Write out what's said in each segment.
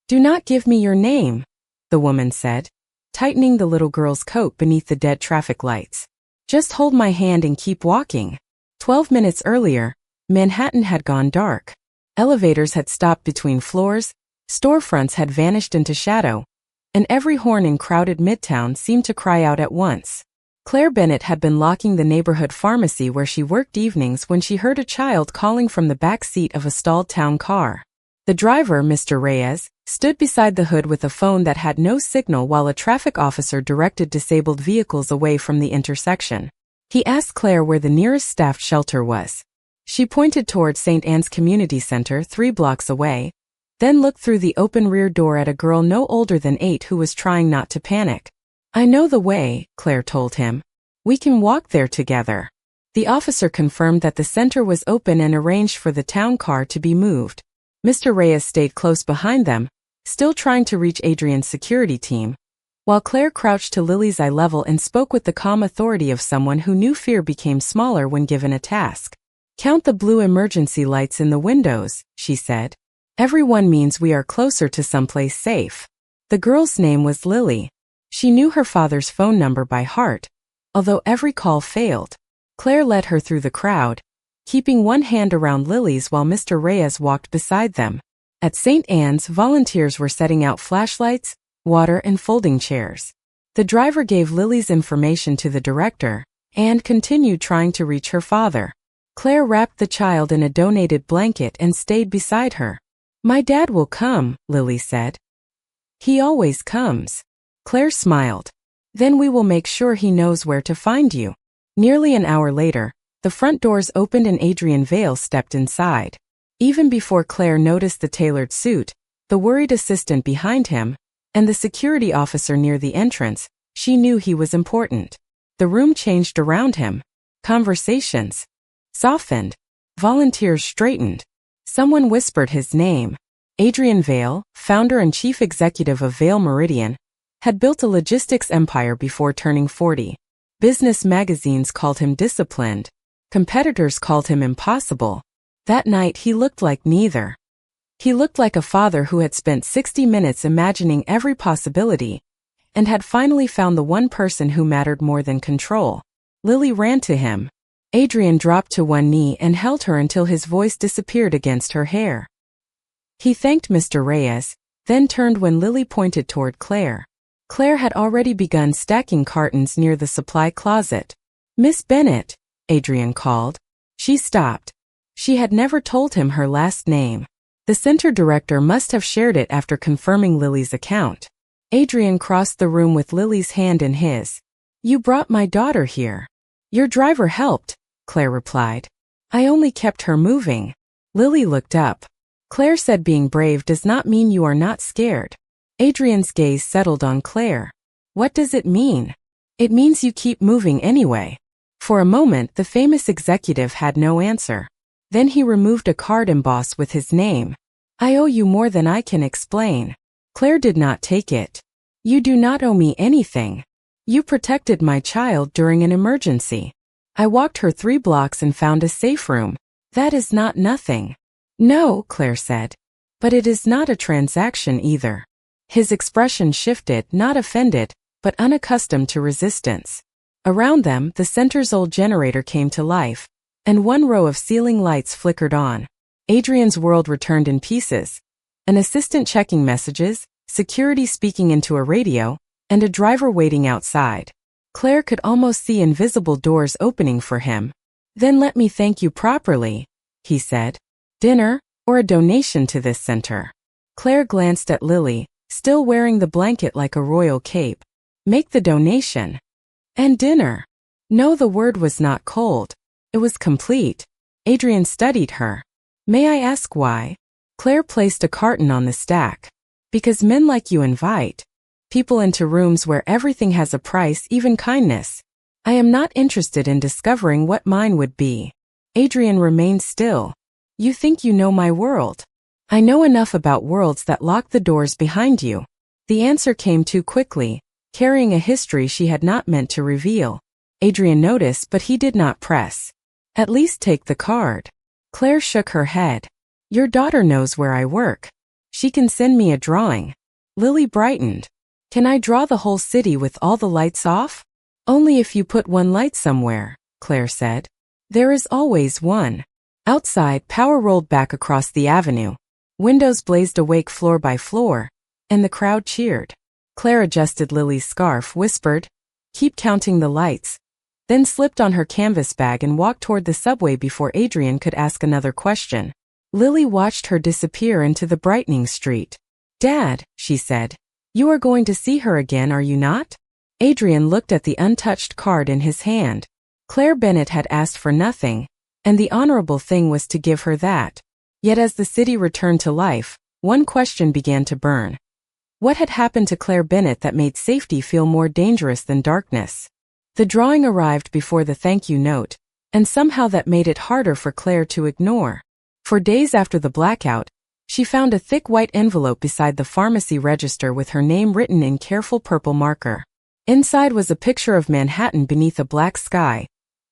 Do not give me your name, the woman said, tightening the little girl's coat beneath the dead traffic lights. Just hold my hand and keep walking. 12 minutes earlier, Manhattan had gone dark. Elevators had stopped between floors, storefronts had vanished into shadow, and every horn in crowded Midtown seemed to cry out at once. Claire Bennett had been locking the neighborhood pharmacy where she worked evenings when she heard a child calling from the back seat of a stalled town car. The driver, Mr. Reyes, stood beside the hood with a phone that had no signal while a traffic officer directed disabled vehicles away from the intersection. He asked Claire where the nearest staffed shelter was. She pointed toward St. Anne's Community Center 3 blocks away, then looked through the open rear door at a girl no older than 8 who was trying not to panic. I know the way, Claire told him. We can walk there together. The officer confirmed that the center was open and arranged for the town car to be moved. Mr. Reyes stayed close behind them, still trying to reach Adrian's security team, while Claire crouched to Lily's eye level and spoke with the calm authority of someone who knew fear became smaller when given a task. Count the blue emergency lights in the windows, she said. Every one means we are closer to someplace safe. The girl's name was Lily. She knew her father's phone number by heart, although every call failed. Claire led her through the crowd, keeping one hand around Lily's while Mr. Reyes walked beside them. At St. Anne's, volunteers were setting out flashlights, water, and folding chairs. The driver gave Lily's information to the director and continued trying to reach her father. Claire wrapped the child in a donated blanket and stayed beside her. My dad will come, Lily said. He always comes. Claire smiled. Then we will make sure he knows where to find you. Nearly an hour later, the front doors opened and Adrian Vale stepped inside. Even before Claire noticed the tailored suit, the worried assistant behind him, and the security officer near the entrance, she knew he was important. The room changed around him. Conversations softened. Volunteers straightened. Someone whispered his name. Adrian Vale, founder and chief executive of Vale Meridian, had built a logistics empire before turning 40. Business magazines called him disciplined. Competitors called him impossible. That night he looked like neither. He looked like a father who had spent 60 minutes imagining every possibility, and had finally found the one person who mattered more than control. Lily ran to him. Adrian dropped to one knee and held her until his voice disappeared against her hair. He thanked Mr. Reyes, then turned when Lily pointed toward Claire. Claire had already begun stacking cartons near the supply closet. Miss Bennett, Adrian called. She stopped. She had never told him her last name. The center director must have shared it after confirming Lily's account. Adrian crossed the room with Lily's hand in his. You brought my daughter here. Your driver helped, Claire replied. I only kept her moving. Lily looked up. Claire said being brave does not mean you are not scared. Adrian's gaze settled on Claire. What does it mean? It means you keep moving anyway. For a moment, the famous executive had no answer. Then he removed a card embossed with his name. I owe you more than I can explain. Claire did not take it. You do not owe me anything. You protected my child during an emergency. I walked her 3 blocks and found a safe room. That is not nothing. No, Claire said. But it is not a transaction either. His expression shifted, not offended, but unaccustomed to resistance. Around them, the center's old generator came to life, and one row of ceiling lights flickered on. Adrian's world returned in pieces. An assistant checking messages, security speaking into a radio, and a driver waiting outside. Claire could almost see invisible doors opening for him. Then let me thank you properly, he said. Dinner, or a donation to this center? Claire glanced at Lily, still wearing the blanket like a royal cape. Make the donation. And dinner. No, the word was not cold. It was complete. Adrian studied her. May I ask why? Claire placed a carton on the stack. Because men like you invite people into rooms where everything has a price, even kindness. I am not interested in discovering what mine would be. Adrian remained still. You think you know my world. I know enough about worlds that lock the doors behind you. The answer came too quickly, carrying a history she had not meant to reveal. Adrian noticed, but he did not press. At least take the card. Claire shook her head. Your daughter knows where I work. She can send me a drawing. Lily brightened. Can I draw the whole city with all the lights off? Only if you put one light somewhere, Claire said. There is always one. Outside, power rolled back across the avenue. Windows blazed awake floor by floor, and the crowd cheered. Claire adjusted Lily's scarf, whispered, "Keep counting the lights," then slipped on her canvas bag and walked toward the subway before Adrian could ask another question. Lily watched her disappear into the brightening street. "Dad," she said, "you are going to see her again, are you not?" Adrian looked at the untouched card in his hand. Claire Bennett had asked for nothing, and the honorable thing was to give her that. Yet as the city returned to life, one question began to burn. What had happened to Claire Bennett that made safety feel more dangerous than darkness? The drawing arrived before the thank you note, and somehow that made it harder for Claire to ignore. For days after the blackout, she found a thick white envelope beside the pharmacy register with her name written in careful purple marker. Inside was a picture of Manhattan beneath a black sky,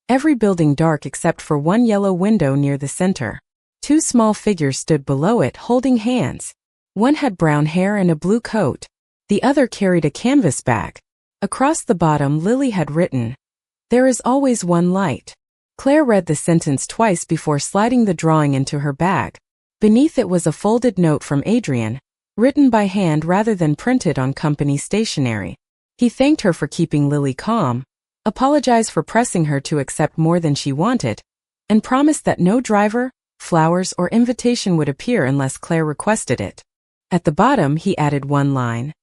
every building dark except for one yellow window near the center. Two small figures stood below it holding hands. One had brown hair and a blue coat. The other carried a canvas bag. Across the bottom, Lily had written, "There is always one light." Claire read the sentence twice before sliding the drawing into her bag. Beneath it was a folded note from Adrian, written by hand rather than printed on company stationery. He thanked her for keeping Lily calm, apologized for pressing her to accept more than she wanted, and promised that no driver, flowers, or invitation would appear unless Claire requested it. At the bottom, he added one line.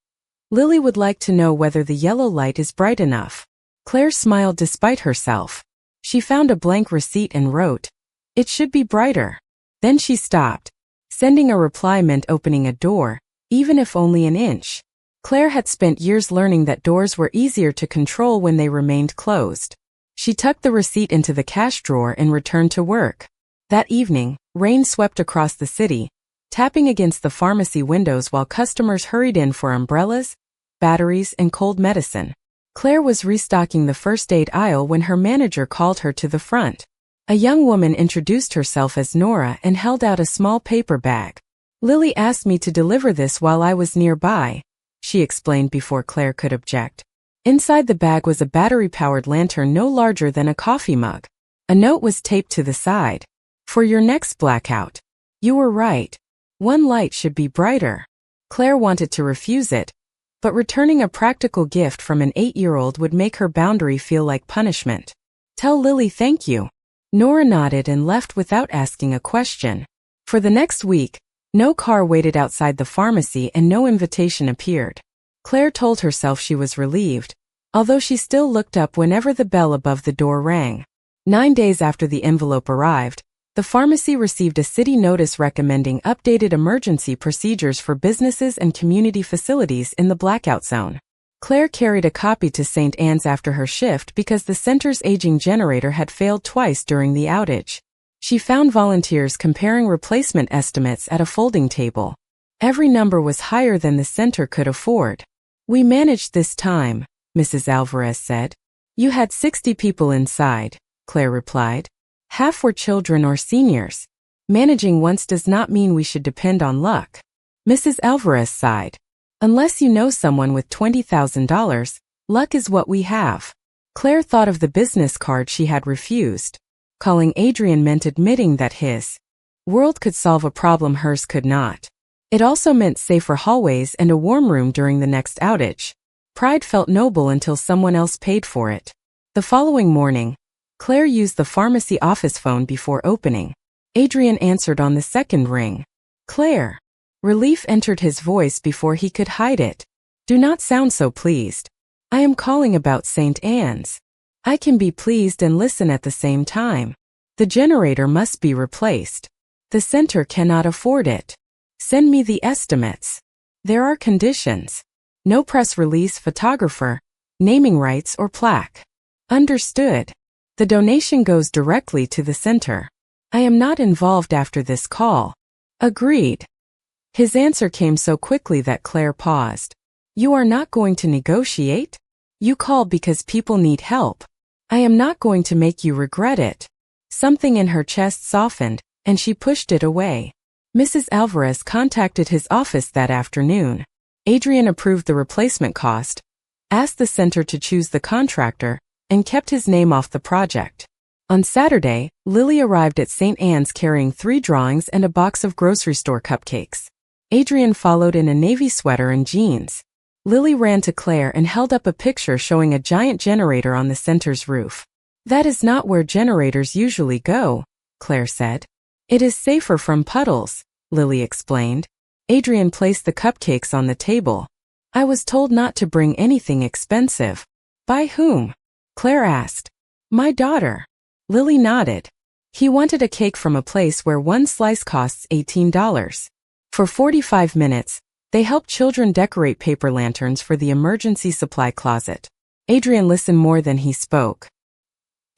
Lily would like to know whether the yellow light is bright enough. Claire smiled despite herself. She found a blank receipt and wrote, "It should be brighter." Then she stopped. Sending a reply meant opening a door, even if only an inch. Claire had spent years learning that doors were easier to control when they remained closed. She tucked the receipt into the cash drawer and returned to work. That evening, rain swept across the city, tapping against the pharmacy windows while customers hurried in for umbrellas, batteries, and cold medicine. Claire was restocking the first aid aisle when her manager called her to the front. A young woman introduced herself as Nora and held out a small paper bag. "Lily asked me to deliver this while I was nearby," she explained before Claire could object. Inside the bag was a battery-powered lantern no larger than a coffee mug. A note was taped to the side. "For your next blackout. You were right. One light should be brighter." Claire wanted to refuse it, but returning a practical gift from an 8-year-old would make her boundary feel like punishment. "Tell Lily thank you." Nora nodded and left without asking a question. For the next week, no car waited outside the pharmacy and no invitation appeared. Claire told herself she was relieved, although she still looked up whenever the bell above the door rang. 9 days after the envelope arrived, the pharmacy received a city notice recommending updated emergency procedures for businesses and community facilities in the blackout zone. Claire carried a copy to St. Anne's after her shift because the center's aging generator had failed twice during the outage. She found volunteers comparing replacement estimates at a folding table. Every number was higher than the center could afford. "We managed this time," Mrs. Alvarez said. "You had 60 people inside," Claire replied. "Half were children or seniors. Managing once does not mean we should depend on luck." Mrs. Alvarez sighed. "Unless you know someone with $20,000, luck is what we have." Claire thought of the business card she had refused. Calling Adrian meant admitting that his world could solve a problem hers could not. It also meant safer hallways and a warm room during the next outage. Pride felt noble until someone else paid for it. The following morning, Claire used the pharmacy office phone before opening. Adrian answered on the second ring. "Claire." Relief entered his voice before he could hide it. "Do not sound so pleased. I am calling about St. Anne's. I can be pleased and listen at the same time. The generator must be replaced. The center cannot afford it. Send me the estimates. There are conditions. No press release, photographer, naming rights, or plaque." "Understood. The donation goes directly to the center. I am not involved after this call." "Agreed." His answer came so quickly that Claire paused. "You are not going to negotiate? You call because people need help. I am not going to make you regret it." Something in her chest softened, and she pushed it away. Mrs. Alvarez contacted his office that afternoon. Adrian approved the replacement cost, asked the center to choose the contractor, and kept his name off the project. On Saturday, Lily arrived at St. Anne's carrying 3 drawings and a box of grocery store cupcakes. Adrian followed in a navy sweater and jeans. Lily ran to Claire and held up a picture showing a giant generator on the center's roof. "That is not where generators usually go," Claire said. "It is safer from puddles," Lily explained. Adrian placed the cupcakes on the table. "I was told not to bring anything expensive." "By whom?" Claire asked. "My daughter." Lily nodded. He wanted a cake from a place where one slice costs $18. For 45 minutes, they helped children decorate paper lanterns for the emergency supply closet. Adrian listened more than he spoke.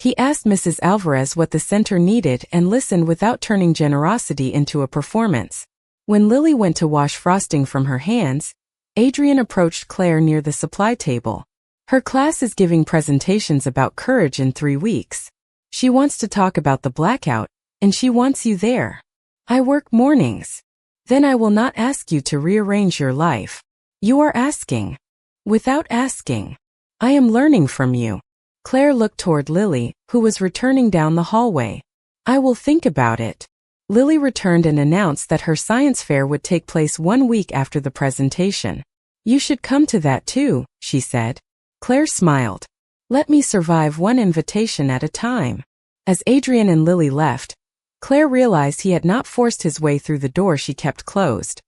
He asked Mrs. Alvarez what the center needed and listened without turning generosity into a performance. When Lily went to wash frosting from her hands, Adrian approached Claire near the supply table. "Her class is giving presentations about courage in 3 weeks. She wants to talk about the blackout, and she wants you there. I work mornings. Then I will not ask you to rearrange your life. You are asking. Without asking. I am learning from you." Claire looked toward Lily, who was returning down the hallway. "I will think about it." Lily returned and announced that her science fair would take place 1 week after the presentation. "You should come to that too," she said. Claire smiled. "Let me survive one invitation at a time." As Adrian and Lily left, Claire realized he had not forced his way through the door she kept closed.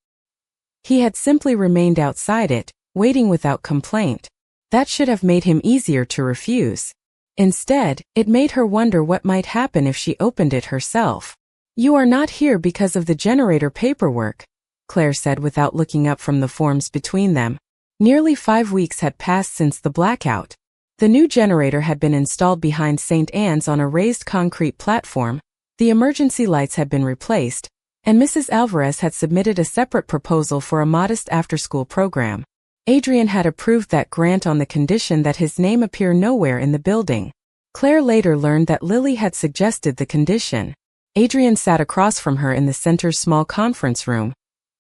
He had simply remained outside it, waiting without complaint. That should have made him easier to refuse. Instead, it made her wonder what might happen if she opened it herself. "You are not here because of the generator paperwork," Claire said without looking up from the forms between them. Nearly 5 weeks had passed since the blackout. The new generator had been installed behind St. Anne's on a raised concrete platform, the emergency lights had been replaced, and Mrs. Alvarez had submitted a separate proposal for a modest after-school program. Adrian had approved that grant on the condition that his name appear nowhere in the building. Claire later learned that Lily had suggested the condition. Adrian sat across from her in the center's small conference room,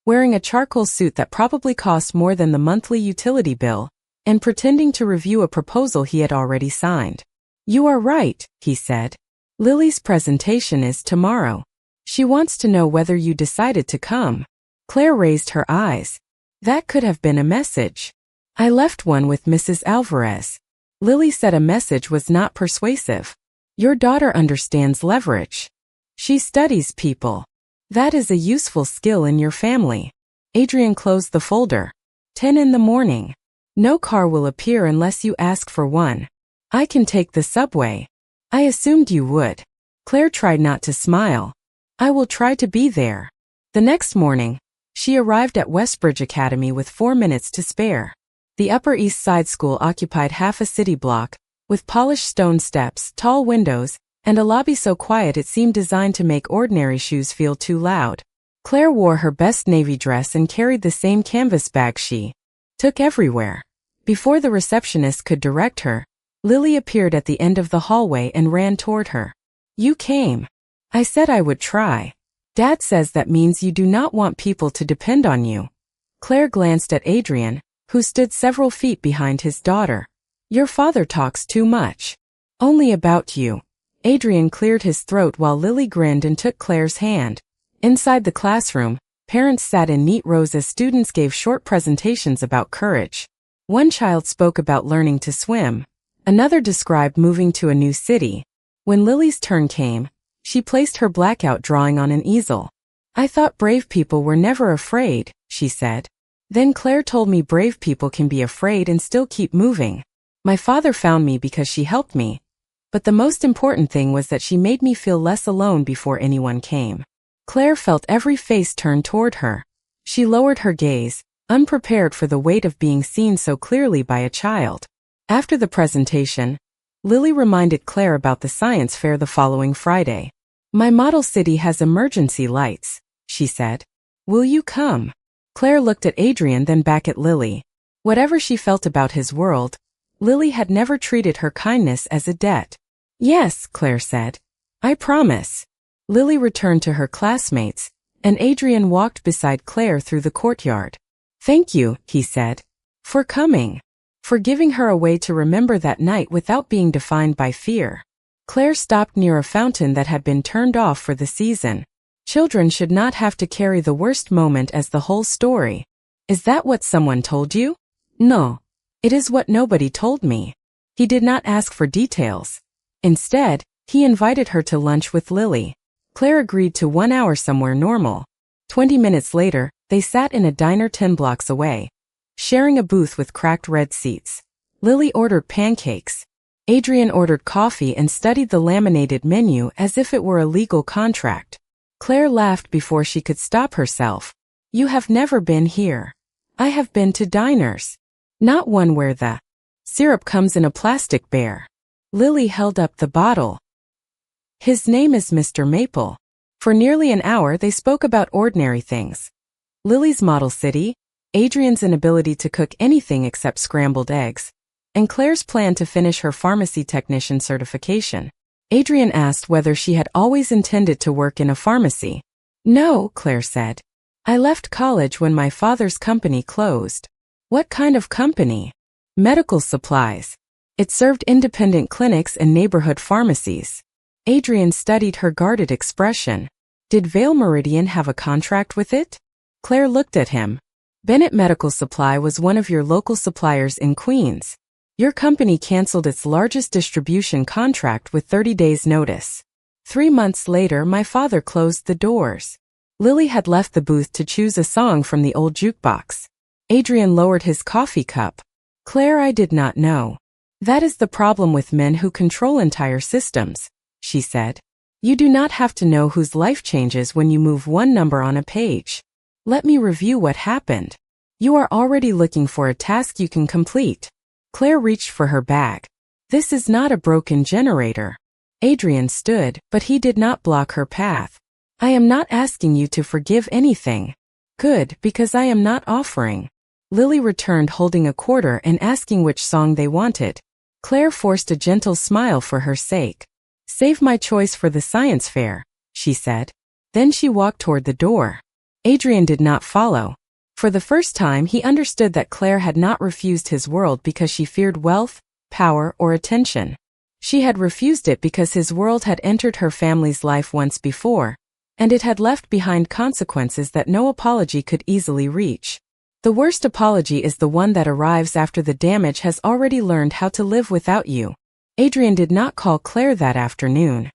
wearing a charcoal suit that probably cost more than the monthly utility bill, and pretending to review a proposal he had already signed. "You are right," he said. "Lily's presentation is tomorrow. She wants to know whether you decided to come." Claire raised her eyes. That could have been a message. "I left one with Mrs. Alvarez." Lily said a message was not persuasive. "Your daughter understands leverage. She studies people. That is a useful skill in your family." Adrian closed the folder. 10 in the morning. "No car will appear unless you ask for one. I can take the subway." "I assumed you would." Claire tried not to smile. "I will try to be there." The next morning, she arrived at Westbridge Academy with 4 minutes to spare. The Upper East Side school occupied half a city block, with polished stone steps, tall windows, and a lobby so quiet it seemed designed to make ordinary shoes feel too loud. Claire wore her best navy dress and carried the same canvas bag she took everywhere. Before the receptionist could direct her, Lily appeared at the end of the hallway and ran toward her. "You came. I said I would try. Dad says that means you do not want people to depend on you." Claire glanced at Adrian, who stood several feet behind his daughter. "Your father talks too much." "Only about you." Adrian cleared his throat while Lily grinned and took Claire's hand. Inside the classroom, parents sat in neat rows as students gave short presentations about courage. One child spoke about learning to swim. Another described moving to a new city. When Lily's turn came, she placed her blackout drawing on an easel. "I thought brave people were never afraid," she said. "Then Claire told me brave people can be afraid and still keep moving. My father found me because she helped me. But the most important thing was that she made me feel less alone before anyone came." Claire felt every face turn toward her. She lowered her gaze, unprepared for the weight of being seen so clearly by a child. After the presentation, Lily reminded Claire about the science fair the following Friday. "My model city has emergency lights," she said. "Will you come?" Claire looked at Adrian, then back at Lily. Whatever she felt about his world, Lily had never treated her kindness as a debt. "Yes," Claire said. "I promise." Lily returned to her classmates, and Adrian walked beside Claire through the courtyard. "Thank you," he said, "for coming. For giving her a way to remember that night without being defined by fear." Claire stopped near a fountain that had been turned off for the season. Children should not have to carry the worst moment as the whole story. "Is that what someone told you?" "No. It is what nobody told me." He did not ask for details. Instead, he invited her to lunch with Lily. Claire agreed to 1 hour somewhere normal. 20 minutes later, they sat in a diner 10 blocks away, sharing a booth with cracked red seats. Lily ordered pancakes. Adrian ordered coffee and studied the laminated menu as if it were a legal contract. Claire laughed before she could stop herself. "You have never been here. I have been to diners. Not one where the syrup comes in a plastic bear." Lily held up the bottle. "His name is Mr. Maple." For nearly an hour they spoke about ordinary things. Lily's model city, Adrian's inability to cook anything except scrambled eggs, and Claire's plan to finish her pharmacy technician certification. Adrian asked whether she had always intended to work in a pharmacy. "No," Claire said. "I left college when my father's company closed." "What kind of company?" "Medical supplies. It served independent clinics and neighborhood pharmacies." Adrian studied her guarded expression. "Did Vale Meridian have a contract with it?" Claire looked at him. "Bennett Medical Supply was one of your local suppliers in Queens. Your company canceled its largest distribution contract with 30 days' notice. 3 months later, my father closed the doors." Lily had left the booth to choose a song from the old jukebox. Adrian lowered his coffee cup. "Claire, I did not know. That is the problem with men who control entire systems," she said. "You do not have to know whose life changes when you move one number on a page. Let me review what happened. You are already looking for a task you can complete." Claire reached for her bag. "This is not a broken generator." Adrian stood, but he did not block her path. "I am not asking you to forgive anything." "Good, because I am not offering." Lily returned holding a quarter and asking which song they wanted. Claire forced a gentle smile for her sake. "Save my choice for the science fair," she said. Then she walked toward the door. Adrian did not follow. For the first time, he understood that Claire had not refused his world because she feared wealth, power, or attention. She had refused it because his world had entered her family's life once before, and it had left behind consequences that no apology could easily reach. The worst apology is the one that arrives after the damage has already learned how to live without you. Adrian did not call Claire that afternoon.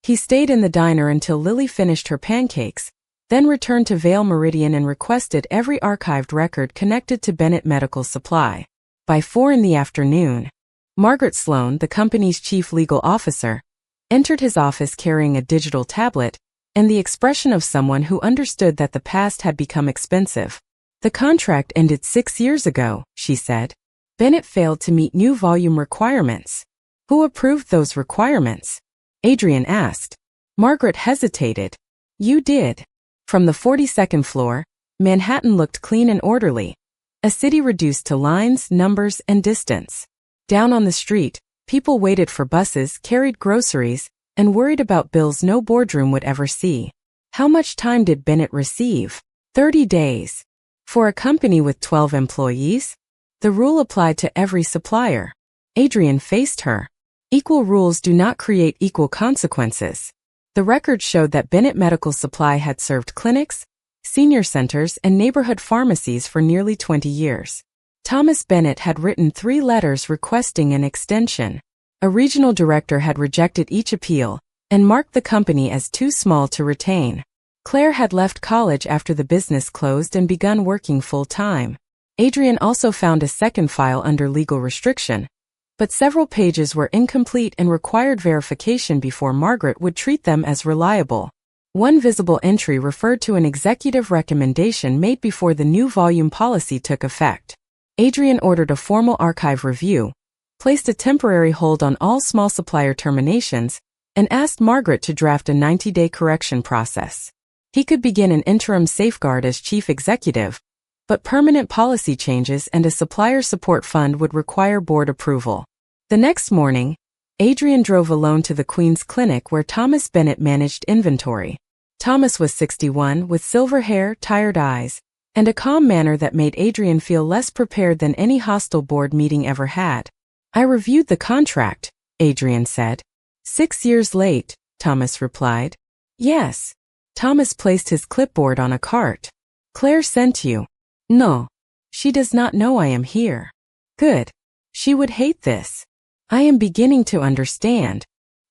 He stayed in the diner until Lily finished her pancakes, then returned to Vale Meridian and requested every archived record connected to Bennett Medical Supply. By 4 in the afternoon, Margaret Sloan, the company's chief legal officer, entered his office carrying a digital tablet and the expression of someone who understood that the past had become expensive. "The contract ended 6 years ago," she said. "Bennett failed to meet new volume requirements." "Who approved those requirements?" Adrian asked. Margaret hesitated. "You did." From the 42nd floor, Manhattan looked clean and orderly, a city reduced to lines, numbers, and distance. Down on the street, people waited for buses, carried groceries, and worried about bills no boardroom would ever see. How much time did Bennett receive? 30 days. For a company with 12 employees? The rule applied to every supplier. Adrian faced her. Equal rules do not create equal consequences. The record showed that Bennett Medical Supply had served clinics, senior centers, and neighborhood pharmacies for nearly 20 years. Thomas Bennett had written 3 letters requesting an extension. A regional director had rejected each appeal and marked the company as too small to retain. Claire had left college after the business closed and begun working full-time. Adrian also found a second file under legal restriction, but several pages were incomplete and required verification before Margaret would treat them as reliable. One visible entry referred to an executive recommendation made before the new volume policy took effect. Adrian ordered a formal archive review, placed a temporary hold on all small supplier terminations, and asked Margaret to draft a 90-day correction process. He could begin an interim safeguard as chief executive, but permanent policy changes and a supplier support fund would require board approval. The next morning, Adrian drove alone to the Queen's Clinic where Thomas Bennett managed inventory. Thomas was 61, with silver hair, tired eyes, and a calm manner that made Adrian feel less prepared than any hostile board meeting ever had. I reviewed the contract, Adrian said. 6 years late, Thomas replied. Yes. Thomas placed his clipboard on a cart. Claire sent you. No. She does not know I am here. Good. She would hate this. I am beginning to understand.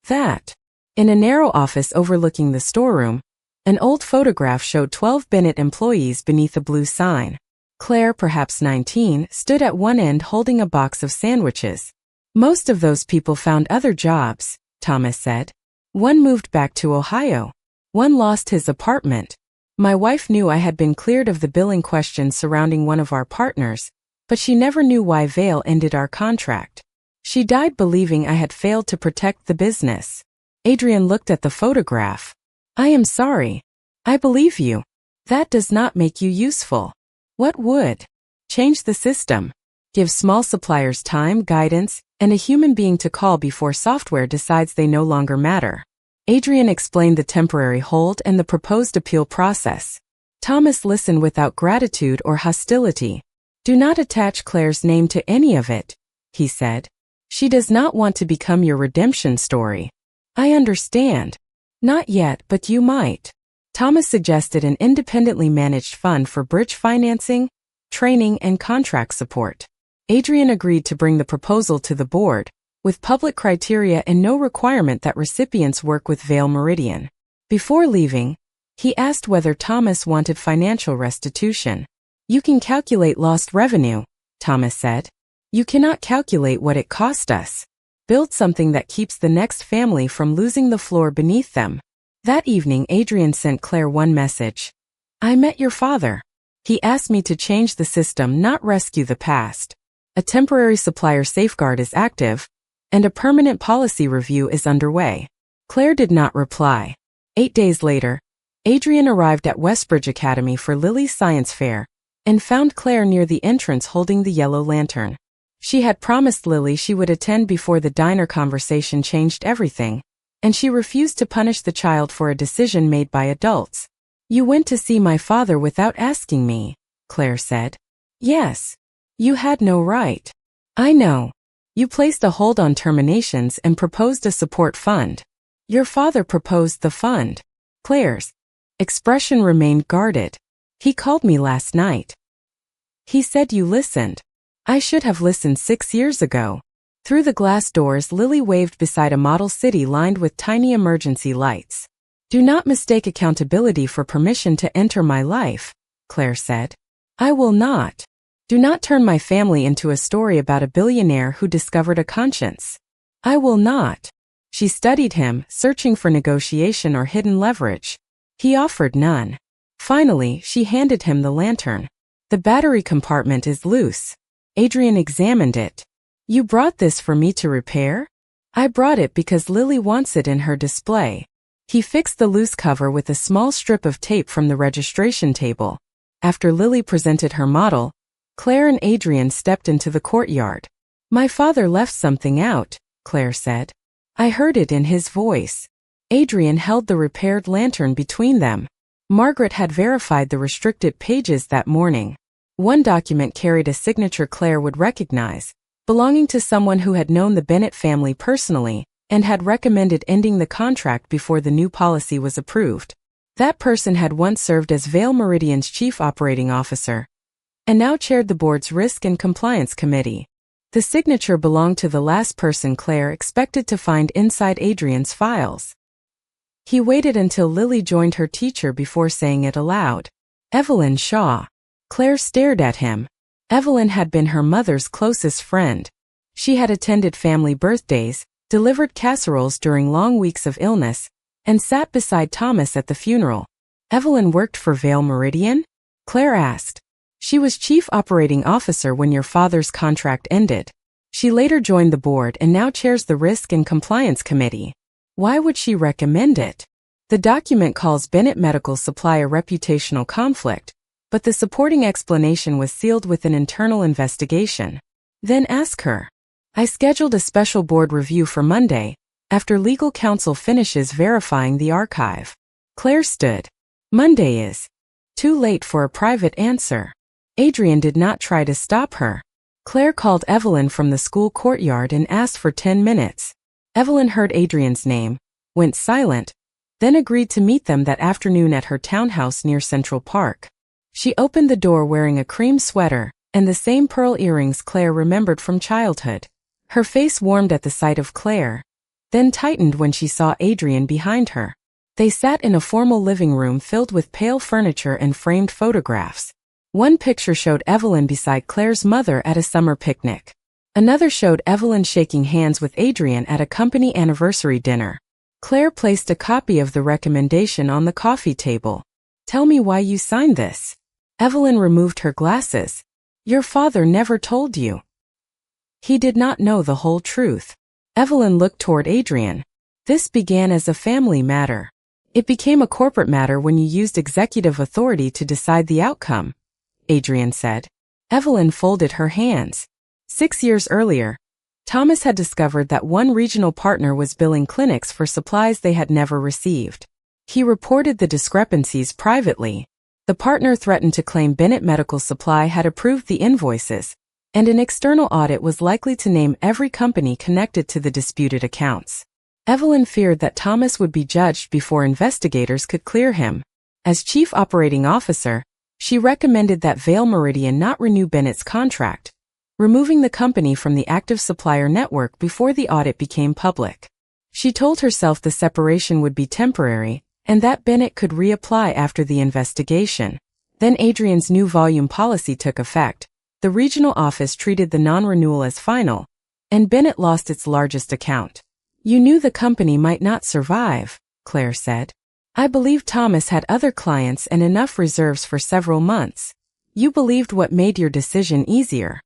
That. In a narrow office overlooking the storeroom, an old photograph showed 12 Bennett employees beneath a blue sign. Claire, perhaps 19, stood at one end holding a box of sandwiches. Most of those people found other jobs, Thomas said. One moved back to Ohio. One lost his apartment. My wife knew I had been cleared of the billing questions surrounding one of our partners, but she never knew why Vail ended our contract. She died believing I had failed to protect the business. Adrian looked at the photograph. I am sorry. I believe you. That does not make you useful. What would? Change the system. Give small suppliers time, guidance, and a human being to call before software decides they no longer matter. Adrian explained the temporary hold and the proposed appeal process. Thomas listened without gratitude or hostility. Do not attach Claire's name to any of it, he said. She does not want to become your redemption story. I understand. Not yet, but you might. Thomas suggested an independently managed fund for bridge financing, training, and contract support. Adrian agreed to bring the proposal to the board, with public criteria and no requirement that recipients work with Vail Meridian. Before leaving, he asked whether Thomas wanted financial restitution. You can calculate lost revenue, Thomas said. You cannot calculate what it cost us. Build something that keeps the next family from losing the floor beneath them. That evening, Adrian sent Claire one message. I met your father. He asked me to change the system, not rescue the past. A temporary supplier safeguard is active, and a permanent policy review is underway. Claire did not reply. 8 days later, Adrian arrived at Westbridge Academy for Lily's science fair and found Claire near the entrance holding the yellow lantern. She had promised Lily she would attend before the diner conversation changed everything, and she refused to punish the child for a decision made by adults. You went to see my father without asking me, Claire said. Yes. You had no right. I know. You placed a hold on terminations and proposed a support fund. Your father proposed the fund. Claire's expression remained guarded. He called me last night. He said you listened. I should have listened 6 years ago. Through the glass doors, Lily waved beside a model city lined with tiny emergency lights. Do not mistake accountability for permission to enter my life, Claire said. I will not. Do not turn my family into a story about a billionaire who discovered a conscience. I will not. She studied him, searching for negotiation or hidden leverage. He offered none. Finally, she handed him the lantern. The battery compartment is loose. Adrian examined it. You brought this for me to repair? I brought it because Lily wants it in her display. He fixed the loose cover with a small strip of tape from the registration table. After Lily presented her model, Claire and Adrian stepped into the courtyard. My father left something out, Claire said. I heard it in his voice. Adrian held the repaired lantern between them. Margaret had verified the restricted pages that morning. One document carried a signature Claire would recognize, belonging to someone who had known the Bennett family personally and had recommended ending the contract before the new policy was approved. That person had once served as Vail Meridian's chief operating officer, and now chaired the board's Risk and Compliance Committee. The signature belonged to the last person Claire expected to find inside Adrian's files. He waited until Lily joined her teacher before saying it aloud. Evelyn Shaw. Claire stared at him. Evelyn had been her mother's closest friend. She had attended family birthdays, delivered casseroles during long weeks of illness, and sat beside Thomas at the funeral. Evelyn worked for Vail Meridian? Claire asked. She was chief operating officer when your father's contract ended. She later joined the board and now chairs the Risk and Compliance Committee. Why would she recommend it? The document calls Bennett Medical Supply a reputational conflict, but the supporting explanation was sealed with an internal investigation. Then ask her. I scheduled a special board review for Monday, after legal counsel finishes verifying the archive. Claire stood. Monday is too late for a private answer. Adrian did not try to stop her. Claire called Evelyn from the school courtyard and asked for 10 minutes. Evelyn heard Adrian's name, went silent, then agreed to meet them that afternoon at her townhouse near Central Park. She opened the door wearing a cream sweater and the same pearl earrings Claire remembered from childhood. Her face warmed at the sight of Claire, then tightened when she saw Adrian behind her. They sat in a formal living room filled with pale furniture and framed photographs. One picture showed Evelyn beside Claire's mother at a summer picnic. Another showed Evelyn shaking hands with Adrian at a company anniversary dinner. Claire placed a copy of the recommendation on the coffee table. Tell me why you signed this. Evelyn removed her glasses. Your father never told you. He did not know the whole truth. Evelyn looked toward Adrian. This began as a family matter. It became a corporate matter when you used executive authority to decide the outcome, Adrian said. Evelyn folded her hands. 6 years earlier, Thomas had discovered that one regional partner was billing clinics for supplies they had never received. He reported the discrepancies privately. The partner threatened to claim Bennett Medical Supply had approved the invoices, and an external audit was likely to name every company connected to the disputed accounts. Evelyn feared that Thomas would be judged before investigators could clear him. As chief operating officer, she recommended that Vail Meridian not renew Bennett's contract, removing the company from the active supplier network before the audit became public. She told herself the separation would be temporary, and that Bennett could reapply after the investigation. Then Adrian's new volume policy took effect. The regional office treated the non-renewal as final, and Bennett lost its largest account. You knew the company might not survive, Claire said. I believed Thomas had other clients and enough reserves for several months. You believed what made your decision easier.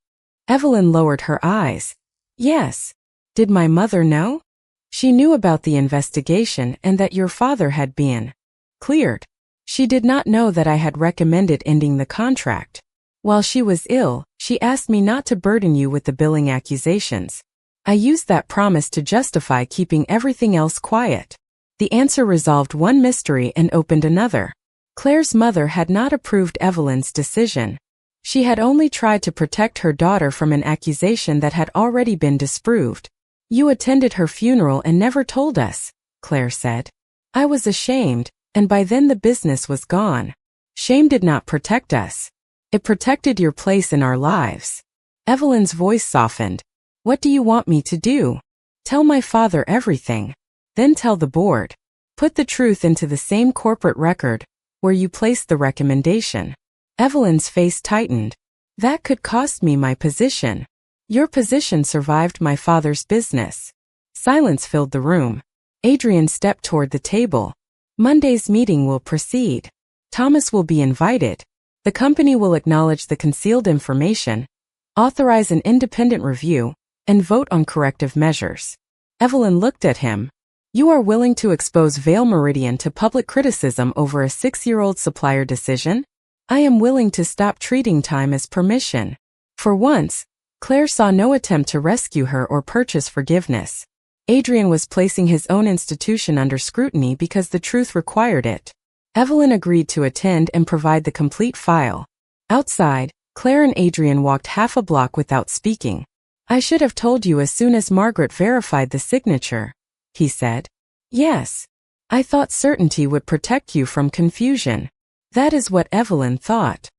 Evelyn lowered her eyes. Yes. Did my mother know? She knew about the investigation and that your father had been cleared. She did not know that I had recommended ending the contract. While she was ill, she asked me not to burden you with the billing accusations. I used that promise to justify keeping everything else quiet. The answer resolved one mystery and opened another. Claire's mother had not approved Evelyn's decision. She had only tried to protect her daughter from an accusation that had already been disproved. You attended her funeral and never told us, Claire said. I was ashamed, and by then the business was gone. Shame did not protect us. It protected your place in our lives. Evelyn's voice softened. What do you want me to do? Tell my father everything. Then tell the board. Put the truth into the same corporate record where you placed the recommendation. Evelyn's face tightened. That could cost me my position. Your position survived my father's business. Silence filled the room. Adrian stepped toward the table. Monday's meeting will proceed. Thomas will be invited. The company will acknowledge the concealed information, authorize an independent review, and vote on corrective measures. Evelyn looked at him. You are willing to expose Vail Meridian to public criticism over a 6-year-old supplier decision? I am willing to stop treating time as permission. For once, Claire saw no attempt to rescue her or purchase forgiveness. Adrian was placing his own institution under scrutiny because the truth required it. Evelyn agreed to attend and provide the complete file. Outside, Claire and Adrian walked half a block without speaking. I should have told you as soon as Margaret verified the signature, he said. Yes. I thought certainty would protect you from confusion. That is what Evelyn thought.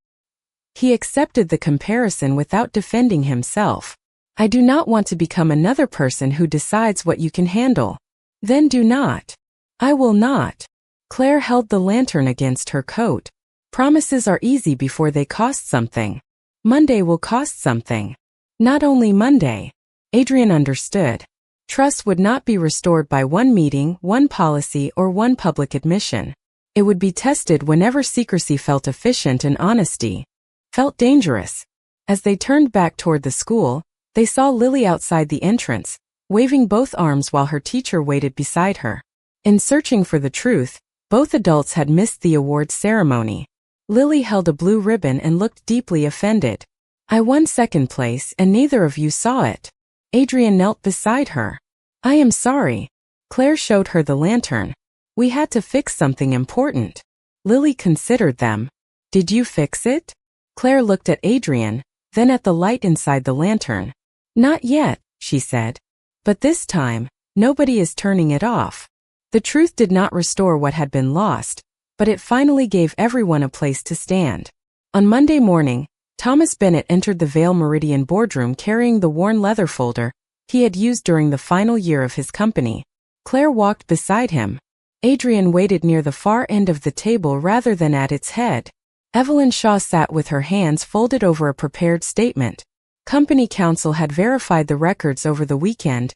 He accepted the comparison without defending himself. I do not want to become another person who decides what you can handle. Then do not. I will not. Claire held the lantern against her coat. Promises are easy before they cost something. Monday will cost something. Not only Monday. Adrian understood. Trust would not be restored by one meeting, one policy, or one public admission. It would be tested whenever secrecy felt efficient and honesty felt dangerous. As they turned back toward the school, they saw Lily outside the entrance, waving both arms while her teacher waited beside her. In searching for the truth, both adults had missed the awards ceremony. Lily held a blue ribbon and looked deeply offended. I won second place and neither of you saw it. Adrian knelt beside her. I am sorry. Claire showed her the lantern. We had to fix something important. Lily considered them. Did you fix it? Claire looked at Adrian, then at the light inside the lantern. Not yet, she said. But this time, nobody is turning it off. The truth did not restore what had been lost, but it finally gave everyone a place to stand. On Monday morning, Thomas Bennett entered the Vale Meridian boardroom carrying the worn leather folder he had used during the final year of his company. Claire walked beside him. Adrian waited near the far end of the table rather than at its head. Evelyn Shaw sat with her hands folded over a prepared statement. Company counsel had verified the records over the weekend.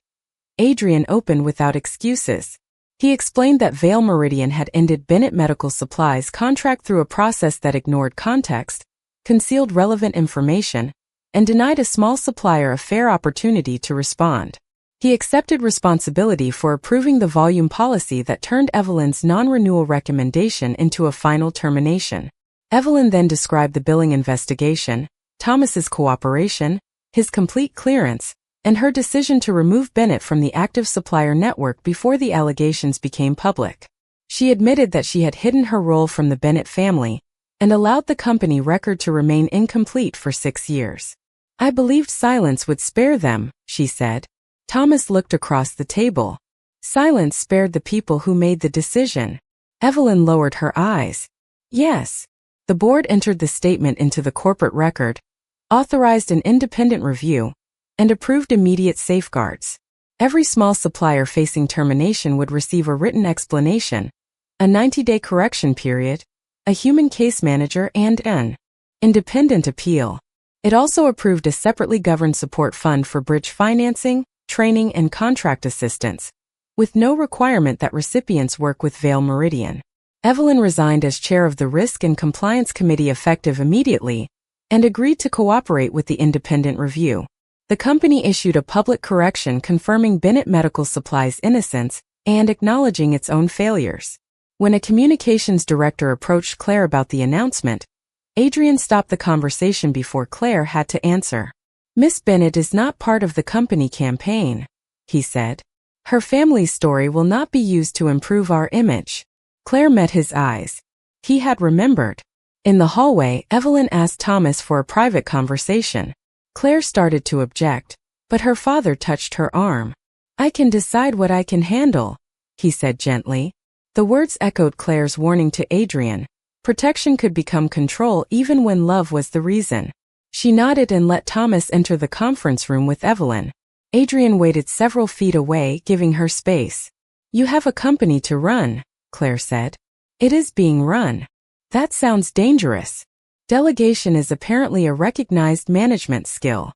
Adrian opened without excuses. He explained that Vale Meridian had ended Bennett Medical Supply's contract through a process that ignored context, concealed relevant information, and denied a small supplier a fair opportunity to respond. He accepted responsibility for approving the volume policy that turned Evelyn's non-renewal recommendation into a final termination. Evelyn then described the billing investigation, Thomas's cooperation, his complete clearance, and her decision to remove Bennett from the active supplier network before the allegations became public. She admitted that she had hidden her role from the Bennett family and allowed the company record to remain incomplete for 6 years. I believed silence would spare them, she said. Thomas looked across the table. Silence spared the people who made the decision. Evelyn lowered her eyes. Yes. The board entered the statement into the corporate record, authorized an independent review, and approved immediate safeguards. Every small supplier facing termination would receive a written explanation, a 90-day correction period, a human case manager, and an independent appeal. It also approved a separately governed support fund for bridge financing, training, and contract assistance, with no requirement that recipients work with Vale Meridian. Evelyn resigned as chair of the Risk and Compliance Committee effective immediately and agreed to cooperate with the independent review. The company issued a public correction confirming Bennett Medical Supply's innocence and acknowledging its own failures. When a communications director approached Claire about the announcement, Adrian stopped the conversation before Claire had to answer. Miss Bennett is not part of the company campaign, he said. Her family's story will not be used to improve our image. Claire met his eyes. He had remembered. In the hallway, Evelyn asked Thomas for a private conversation. Claire started to object, but her father touched her arm. I can decide what I can handle, he said gently. The words echoed Claire's warning to Adrian. Protection could become control even when love was the reason. She nodded and let Thomas enter the conference room with Evelyn. Adrian waited several feet away, giving her space. You have a company to run, Claire said. It is being run. That sounds dangerous. Delegation is apparently a recognized management skill.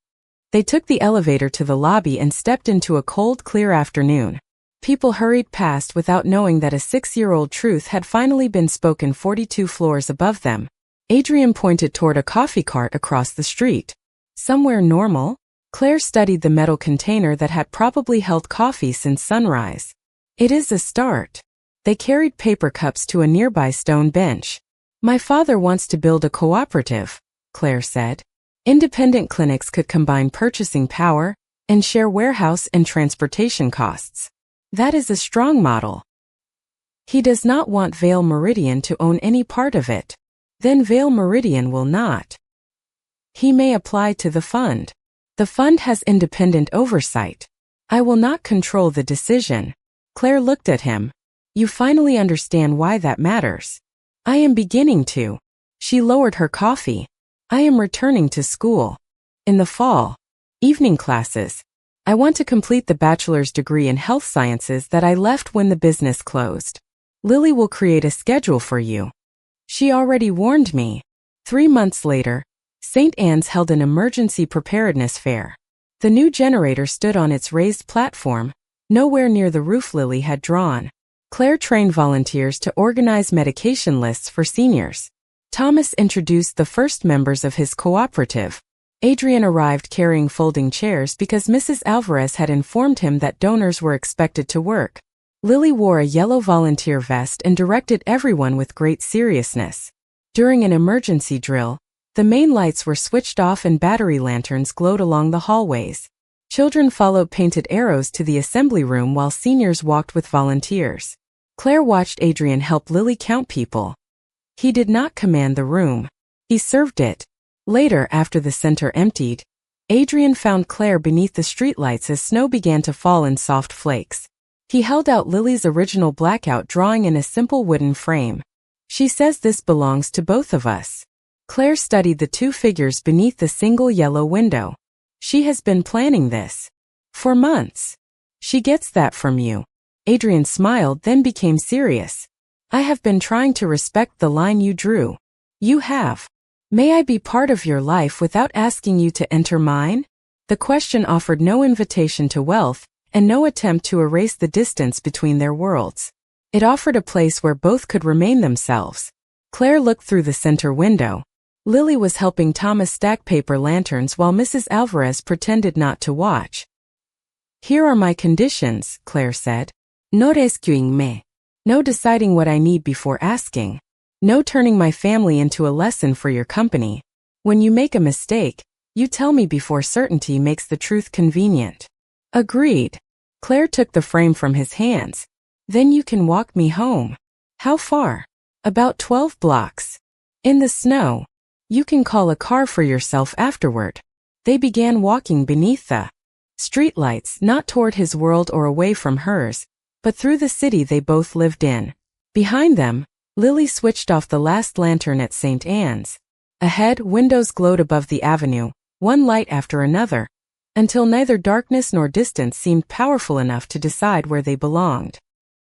They took the elevator to the lobby and stepped into a cold, clear afternoon. People hurried past without knowing that a 6-year-old truth had finally been spoken 42 floors above them. Adrian pointed toward a coffee cart across the street. Somewhere normal? Claire studied the metal container that had probably held coffee since sunrise. It is a start. They carried paper cups to a nearby stone bench. My father wants to build a cooperative, Claire said. Independent clinics could combine purchasing power and share warehouse and transportation costs. That is a strong model. He does not want Vale Meridian to own any part of it. Then Vale Meridian will not. He may apply to the fund. The fund has independent oversight. I will not control the decision. Claire looked at him. You finally understand why that matters. I am beginning to. She lowered her coffee. I am returning to school. In the fall. Evening classes. I want to complete the bachelor's degree in health sciences that I left when the business closed. Lily will create a schedule for you. She already warned me. 3 months later, St. Anne's held an emergency preparedness fair. The new generator stood on its raised platform, nowhere near the roof Lily had drawn. Claire trained volunteers to organize medication lists for seniors. Thomas introduced the first members of his cooperative. Adrian arrived carrying folding chairs because Mrs. Alvarez had informed him that donors were expected to work. Lily wore a yellow volunteer vest and directed everyone with great seriousness. During an emergency drill, the main lights were switched off and battery lanterns glowed along the hallways. Children followed painted arrows to the assembly room while seniors walked with volunteers. Claire watched Adrian help Lily count people. He did not command the room. He served it. Later, after the center emptied, Adrian found Claire beneath the streetlights as snow began to fall in soft flakes. He held out Lily's original blackout drawing in a simple wooden frame. She says this belongs to both of us. Claire studied the two figures beneath the single yellow window. She has been planning this for months. She gets that from you. Adrian smiled, then became serious. I have been trying to respect the line you drew. You have. May I be part of your life without asking you to enter mine? The question offered no invitation to wealth and no attempt to erase the distance between their worlds. It offered a place where both could remain themselves. Claire looked through the center window. Lily was helping Thomas stack paper lanterns while Mrs. Alvarez pretended not to watch. Here are my conditions, Claire said. No rescuing me. No deciding what I need before asking. No turning my family into a lesson for your company. When you make a mistake, you tell me before certainty makes the truth convenient. Agreed. Claire took the frame from his hands. Then you can walk me home. How far? About 12 blocks. In the snow. You can call a car for yourself afterward. They began walking beneath the streetlights, not toward his world or away from hers, but through the city they both lived in. Behind them, Lily switched off the last lantern at St. Anne's. Ahead, windows glowed above the avenue, one light after another, until neither darkness nor distance seemed powerful enough to decide where they belonged.